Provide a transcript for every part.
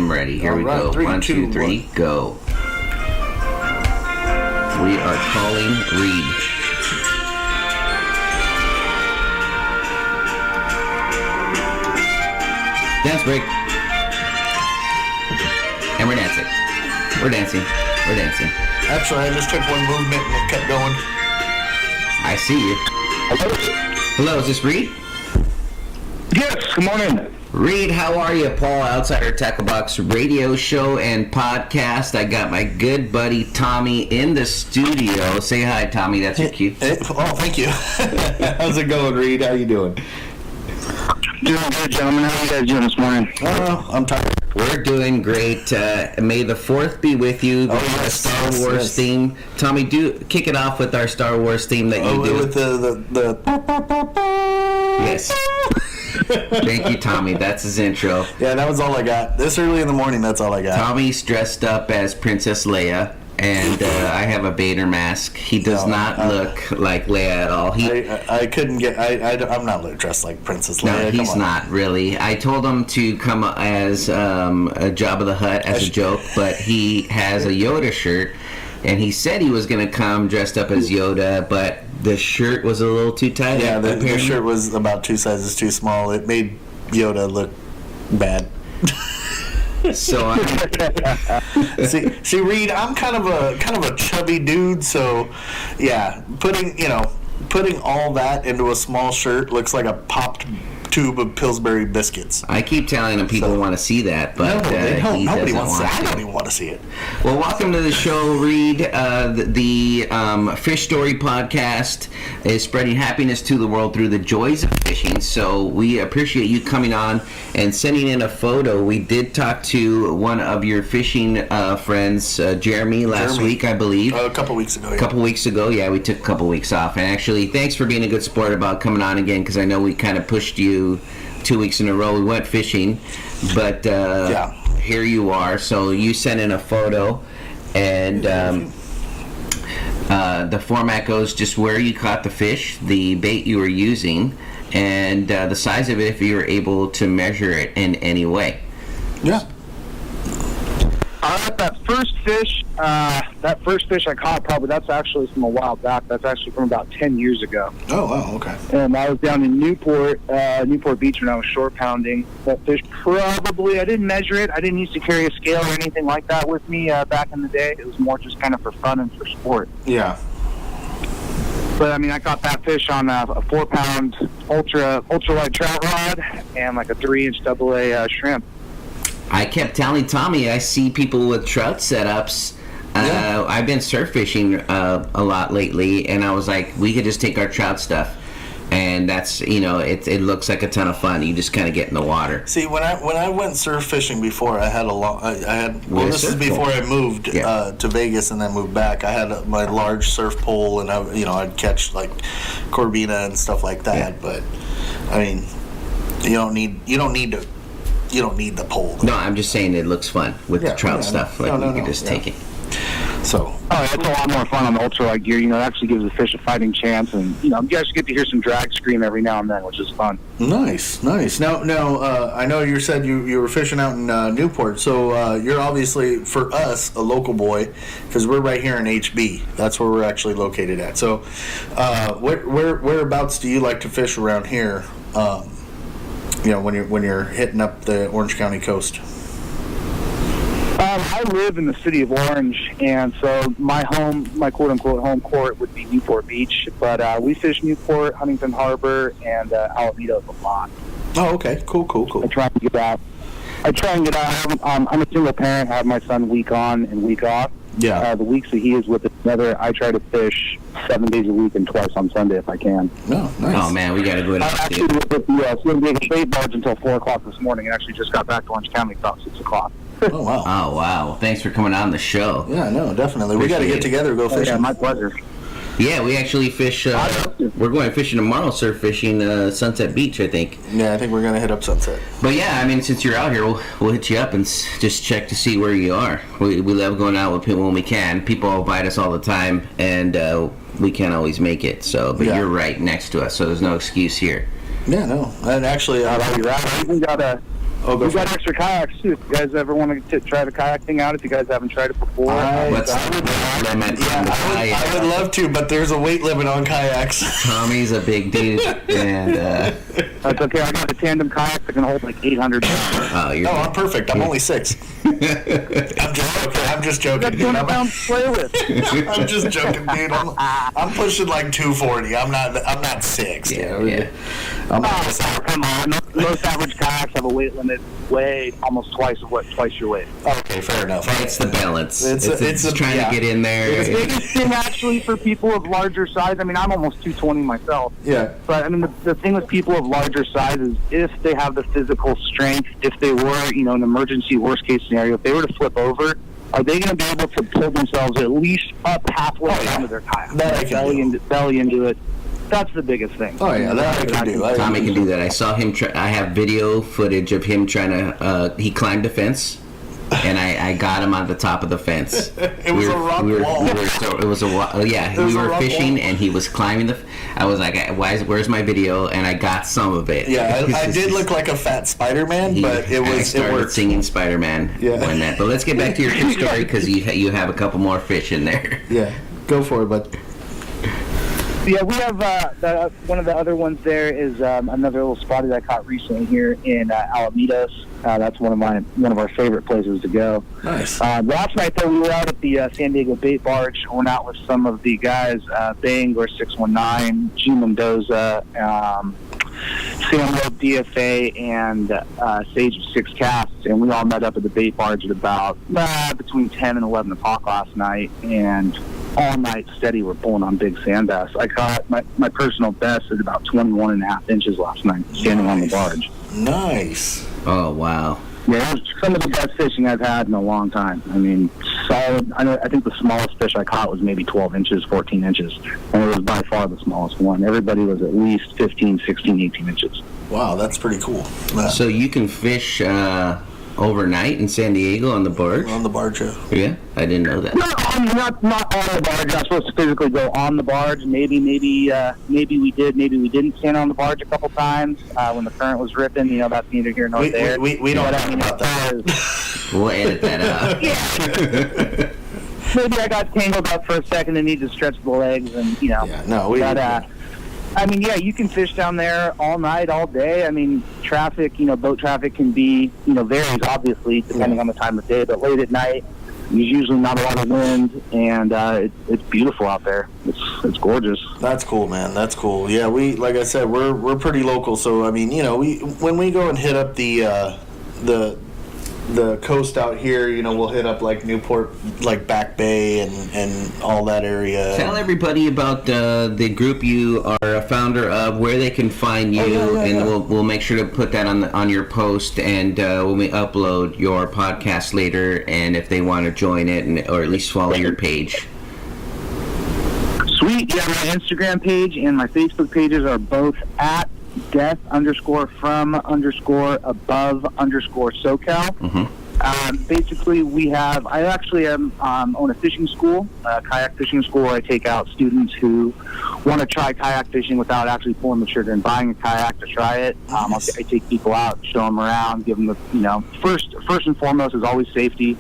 am ready. Here we go. 1, 2, 3, go. We are calling Reid. Dance break. And we're dancing. We're dancing. We're dancing. That's right. I just took one movement and it kept going. I see you. Hello, is this Reid? Yes, good morning. Reid, how are you? Paul, Outsider Tackle Box radio show and podcast. I got my good buddy Tommy in the studio. Say hi, Tommy. That's your cue. Oh, thank you. How's it going, Reid? How you doing? Doing good, gentlemen. How are you guys doing this morning? I'm tired. We're doing great. May the 4th be with you. The Star Wars theme. Tommy, kick it off with our Star Wars theme that you do. With the... Yes. Thank you, Tommy. That's his intro. Yeah, that was all I got. This early in the morning, that's all I got. Tommy's dressed up as Princess Leia, and I have a Vader mask. He does not look like Leia at all. I couldn't get... I'm not dressed like Princess Leia. No, he's not really. I told him to come as a Jabba the Hutt as a joke, but he has a Yoda shirt, and he said he was going to come dressed up as Yoda, but the shirt was a little too tight. Yeah, the shirt was about 2 sizes too small. It made Yoda look bad. So see, Reid, I'm kind of a chubby dude. So, yeah, putting all that into a small shirt looks like a popped tube of Pillsbury biscuits. I keep telling him people want to see that, but he nobody doesn't wants want to. to. I don't even want to see it. Well, welcome to the show, Reid. The Fish Story podcast is spreading happiness to the world through the joys of fishing. So we appreciate you coming on and sending in a photo. We did talk to one of your fishing friends, Jeremy, last week, I believe. A couple weeks ago. A couple weeks ago, yeah, we took a couple weeks off. And actually, thanks for being a good sport about coming on again, because I know we kind of pushed you 2 weeks in a row. We went fishing, but here you are. So you sent in a photo, and the format goes just where you caught the fish, the bait you were using, and the size of it if you were able to measure it in any way. Yeah. That first fish I caught, that's actually from a while back. That's actually from about 10 years ago. Oh, wow, okay. And I was down in Newport Beach when I was short pounding. That fish probably, I didn't measure it. I didn't used to carry a scale or anything like that with me back in the day. It was more just kind of for fun and for sport. Yeah. But, I mean, I caught that fish on a 4-pound ultralight trout rod and like a 3-inch AA shrimp. I kept telling Tommy, I see people with trout setups. I've been surf fishing a lot lately, and I was like, we could just take our trout stuff, and that's, it looks like a ton of fun. You just kind of get in the water. See, when I went surf fishing before, this is before I moved to Vegas and then moved back. I had my large surf pole, and I'd catch like Corbina and stuff like that. Yeah. But I mean, you don't need the pole. No, I'm just saying it looks fun with the trout stuff. You can just take it. So, it's a lot more fun on the ultralight gear. It actually gives the fish a fighting chance, and you guys get to hear some drag scream every now and then, which is fun. Nice. Now, I know you said you were fishing out in Newport, so you're obviously, for us, a local boy, because we're right here in HB. That's where we're actually located at. So, whereabouts do you like to fish around here? When you're hitting up the Orange County coast? I live in the city of Orange, and so my quote-unquote home court would be Newport Beach. But we fish Newport, Huntington Harbor, and Alameda a lot. Oh, okay. Cool. I try and get out. I'm a single parent. I have my son week on and week off. Yeah. The weeks that he is with his mother, I try to fish 7 days a week and twice on Sunday if I can. Oh, nice. Oh, man, we got to go out. I actually was with the Swimming Bait Barge until 4 o'clock this morning, and actually just got back to Orange County about 6 o'clock. Oh, wow. Oh, wow. Well, thanks for coming on the show. Yeah, no, definitely. We got to get together and go fishing. Yeah, my pleasure. Yeah, we actually fish. We're going fishing tomorrow, surf fishing Sunset Beach, I think. Yeah, I think we're going to hit up Sunset. But yeah, I mean, since you're out here, we'll hit you up and just check to see where you are. We love going out with people when we can. People invite us all the time, and we can't always make it. So, but you're right next to us, so there's no excuse here. Yeah, no. And actually, we got Oh, we got extra kayaks too. If you guys ever want to try the kayak thing out, if you guys haven't tried it before, I would love to, but there's a weight limit on kayaks. Tommy's a big dude, and that's okay. I got a tandem kayak that can hold like 800 pounds. I'm perfect. I'm only 6. I'm just joking. That's 200 pounds to play with. I'm just joking, dude. I'm pushing like 240. I'm not 6. Yeah. Come on. Most average kayaks have a weight limit way almost twice your weight. Okay, fair enough. It's the balance. It's It's trying to get in there. The biggest thing actually for people of larger size, I mean, I'm almost 220 myself. Yeah. But I mean, the thing with people of larger size is if they have the physical strength, if they were, an emergency worst case scenario, if they were to flip over, are they going to be able to pull themselves at least up halfway onto their kayak? Belly into it. That's the biggest thing. Oh yeah, that I can do. Tommy can do that. I saw him. I have video footage of him trying to. He climbed a fence, and I got him on the top of the fence. It was a rock wall. It was a yeah. We were fishing, and he was climbing the. I was like, where's my video? And I got some of it. Yeah, I did look like a fat Spider-Man, but it was. I started singing Spider-Man. When that. But let's get back to your fish story because you have a couple more fish in there. Yeah, go for it, bud. Yeah, we have one of the other ones there is another little spotty that I caught recently here in Alamitos. That's one of our favorite places to go. Nice. Last night though, we were out at the San Diego Bait Barge. Went out with some of the guys, Bangor 619, G Mendoza, Samuel DFA, and Sage of 6 Casts, and we all met up at the Bait Barge at about between 10 and 11 o'clock last night, and all night steady we're pulling on big sand bass. I caught my personal best at about 21.5 inches last night standing on the barge. Nice. Oh wow. Yeah, it was some of the best fishing I've had in a long time. I mean, solid. I think the smallest fish I caught was maybe 12 inches, 14 inches, and it was by far the smallest one. Everybody was at least 15, 16, 18 inches. Wow, that's pretty cool. So you can fish overnight in San Diego on the barge? On the barge, yeah. Yeah, I didn't know that. Not on the barge. You're not supposed to physically go on the barge. Maybe we did. Maybe we didn't stand on the barge a couple times when the current was ripping. That's neither here nor there. We don't know about that. We'll edit that out. Yeah. Maybe I got tangled up for a second and needed to stretch the legs, and Yeah, no, I mean, yeah, you can fish down there all night, all day. I mean, traffic, boat traffic can be, varies, obviously, depending on the time of day. But late at night, there's usually not a lot of wind, and it's beautiful out there. It's gorgeous. That's cool, man. That's cool. Yeah, like I said, we're pretty local. So, I mean, when we go and hit up the coast out here, we'll hit up like Newport, like Back Bay and all that area. Tell everybody about the group you are a founder of, where they can find you, and we'll make sure to put that on your post, and when we upload your podcast later, and if they want to join it or at least follow your page. Sweet. Yeah, my Instagram page and my Facebook pages are both at death_from_above SoCal. Mm-hmm. Basically, I actually own a fishing school, kayak fishing school, where I take out students who want to try kayak fishing without actually pulling the trigger and buying a kayak to try it. I take people out, show them around, give them first and foremost is always safety.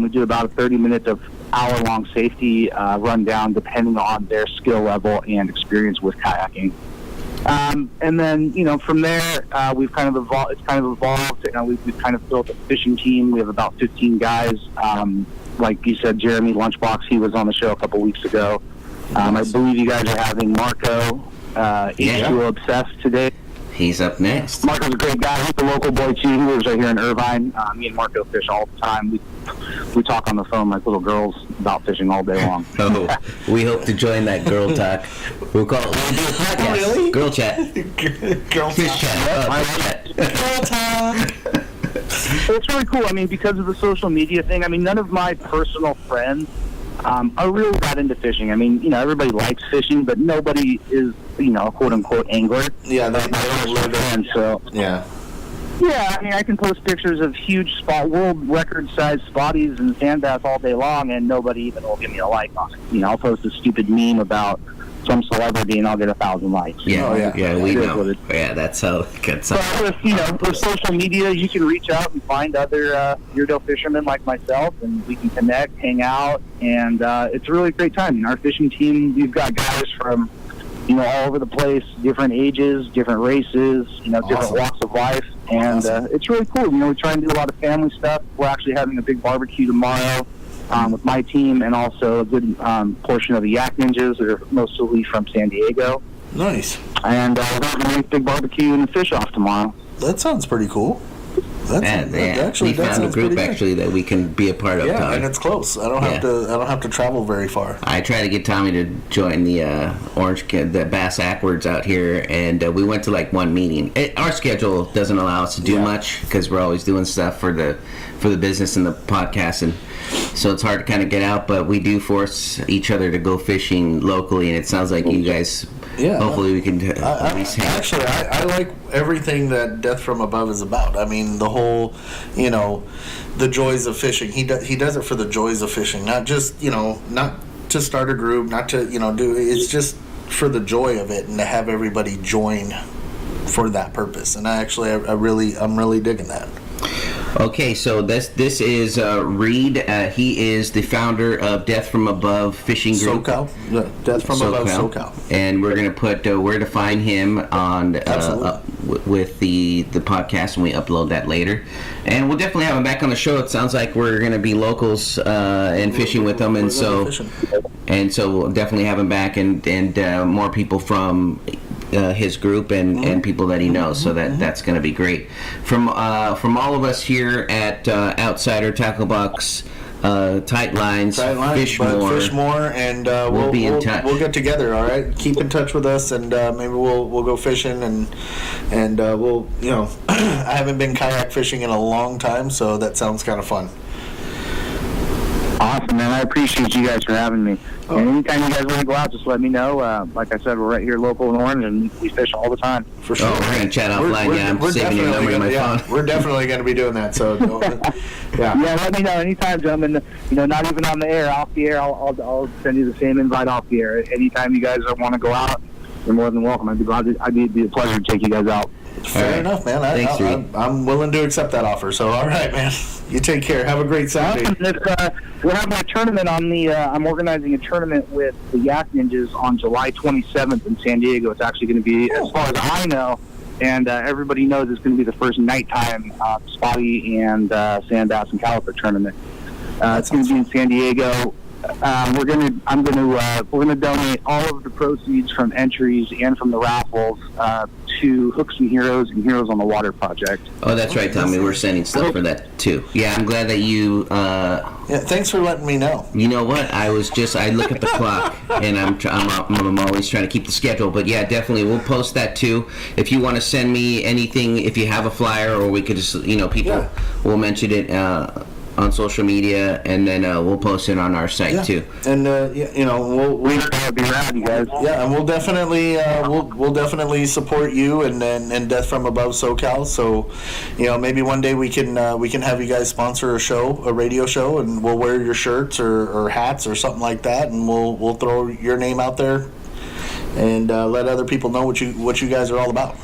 We do about a 30-minute to hour-long safety rundown depending on their skill level and experience with kayaking. And then, from there, we've kind of evolved. It's kind of evolved. We've kind of built a fishing team. We have about 15 guys. Like you said, Jeremy Lunchbox, he was on the show a couple weeks ago. I believe you guys are having Marco, H2O Obsessed today. He's up next. Marco's a great guy. He's a local boy, too. He lives right here in Irvine. Me and Marco fish all the time. We talk on the phone like little girls about fishing all day long. Oh, we hope to join that girl talk. We'll do a podcast. Really? Girl chat. Girl Fish chat. Girl talk. It's really cool. I mean, because of the social media thing, none of my personal friends are really that into fishing. I mean, everybody likes fishing, but nobody is, a quote-unquote angler. Yeah, they don't live in. So, yeah. Yeah, I mean, I can post pictures of huge world record-sized spotties and sand bass all day long, and nobody even will give me a like on it. I'll post a stupid meme about some celebrity and I'll get 1,000 likes. Yeah, we know. Yeah, that's how it gets. But with social media, you can reach out and find other Deertail fishermen like myself, and we can connect, hang out, and it's a really great time. Our fishing team, we've got guys from all over the place, different ages, different races, different walks of life, and it's really cool. We try and do a lot of family stuff. We're actually having a big barbecue tomorrow with my team, and also a good portion of the Yak Ninjas that are mostly from San Diego. Nice. And we're having a nice big barbecue and a fish off tomorrow. That sounds pretty cool. We found a group actually that we can be a part of. Yeah, and it's close. I don't have to travel very far. I try to get Tommy to join the the Bass Ackwards out here, and we went to like one meeting. Our schedule doesn't allow us to do much because we're always doing stuff for the business and the podcast, and so it's hard to kind of get out. But we do force each other to go fishing locally, and it sounds like you guys. Yeah. Hopefully we can at least actually, I like everything that Death from Above is about. I mean, the whole, the joys of fishing. He does it for the joys of fishing, not just, not to start a group, not to, do. It's just for the joy of it and to have everybody join for that purpose. And I'm really digging that. Okay, so this is Reid. He is the founder of Death from Above Fishing Group. SoCal. Yeah, Death from Above SoCal. And we're going to put where to find him on with the podcast, and we upload that later. And we'll definitely have him back on the show. It sounds like we're going to be locals and fishing with them, and so we'll definitely have him back, and more people from his group and people that he knows, so that's going to be great. From all of us here at Outsider Tackle Box, Tight Lines, Fish More, and we'll be in touch. We'll get together. All right, keep in touch with us, and maybe we'll go fishing, and we'll I haven't been kayak fishing in a long time, so that sounds kind of fun. Awesome, man. I appreciate you guys for having me. And anytime you guys want to go out, just let me know. Like I said, we're right here local in Orange, and we fish all the time. For sure. Oh, we're going to chat offline. I'm saving your number in my phone. We're definitely going to be doing that. So, yeah, let me know anytime, gentlemen. Not even on the air, off the air. I'll send you the same invite off the air. Anytime you guys want to go out, you're more than welcome. It'd be a pleasure to take you guys out. Fair enough, man. I'm willing to accept that offer. So, all right, man. You take care. Have a great Saturday. We're having a tournament on the. I'm organizing a tournament with the Yak Ninjas on July 27th in San Diego. It's actually going to be, as far as I know, and everybody knows, it's going to be the first nighttime spotty and sand bass and caliper tournament. It's going to be in San Diego. We're gonna donate all of the proceeds from entries and from the raffles to Hooks and Heroes on the Water project. Oh, that's right, Tommy. We're sending stuff for that too. Yeah, I'm glad that you. Thanks for letting me know. You know what? I look at the clock, and I'm always trying to keep the schedule. But yeah, definitely, we'll post that too. If you want to send me anything, if you have a flyer, or we could just people will mention it. On social media, and then we'll post it on our site too. And we'll be around, you guys. Yeah, and we'll definitely support you and Death from Above SoCal. So, maybe one day we can have you guys sponsor a radio show, and we'll wear your shirts or hats or something like that, and we'll throw your name out there and let other people know what you guys are all about.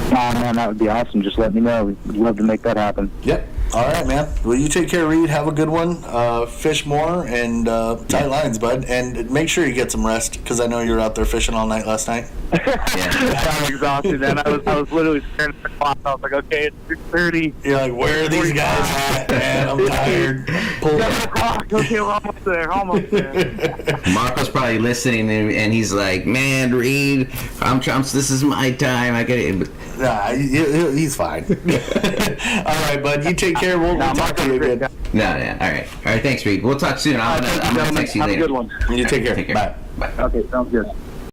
Oh man, that would be awesome. Just let me know. We'd love to make that happen. Yep. All right, man. Well, you take care, Reid. Have a good one. Fish more and tight lines, bud. And make sure you get some rest, because I know you were out there fishing all night last night. I'm exhausted, man. I was literally staring at the clock. I was like, okay, it's 6:30. You're like, where are these guys at, man? I'm tired. Pull back. Okay, we're almost there. Marco's probably listening, and he's like, man, Reid, this is my time. I get it. Nah, he's fine. All right, bud. You take care. We'll talk to you again. No. All right. Thanks, Reid. We'll talk soon. I'm gonna text you later. Have a good one. You take care. Take care. Bye. Okay, sounds good.